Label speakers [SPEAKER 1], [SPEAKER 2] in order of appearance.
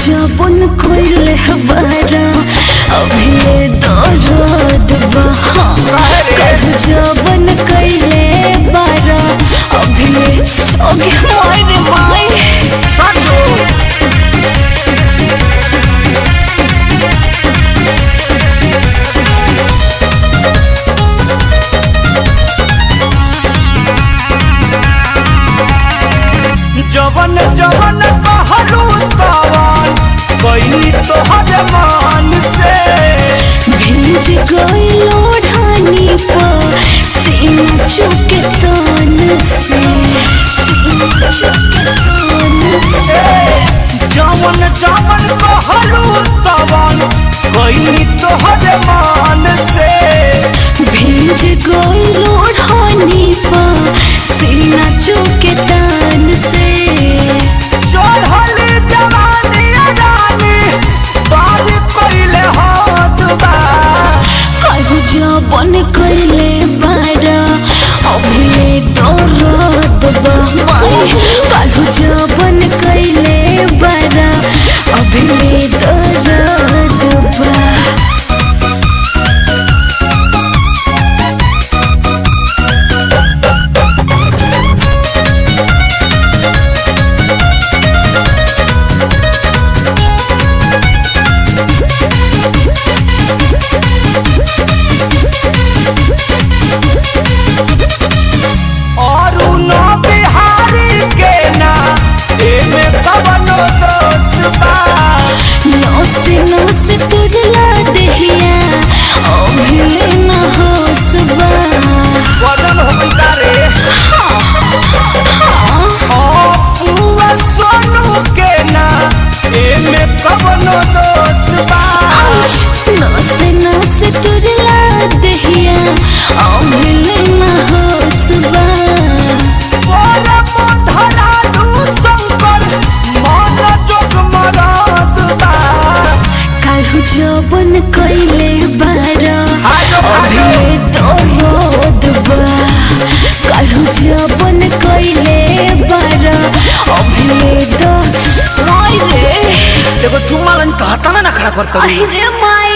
[SPEAKER 1] जबन कोइले बारा अभी दर्द बा कहू जबन कोइले बारा अभी सोगे मारे माई
[SPEAKER 2] साजो जवन जवन कहलू तवन कइनी तोहर मान से
[SPEAKER 1] भिज गइलो ढानी पर सीना चुके तन से
[SPEAKER 2] जवन जवन कहलू तवन कइनी तोहर मान से
[SPEAKER 1] भिज गइलो ढानी पर सीना चुके तन से
[SPEAKER 2] चढ़ली जवानी रानी बारी कइले हाथ बा
[SPEAKER 1] कहू जबन कइले बारा अभी दर्द बा कहू जबन कइले बारा अभी दर्द बा नौस तुरला दहिया अभी न होसबा
[SPEAKER 2] वदन हो गइता रे पूरा सोनू के ना एमे कवनो दोष बा
[SPEAKER 1] नौस तुरला दहिया अभी न होसबा
[SPEAKER 2] बोले मोधरा दू शंकर मन जोग मराद बा
[SPEAKER 1] कहू जबन कइले बारा अभी दर्द बा कहू जबन कइले बारा अभी रे
[SPEAKER 2] देखो चुम्मा लन कहता ना खड़ा करता
[SPEAKER 1] अरे माई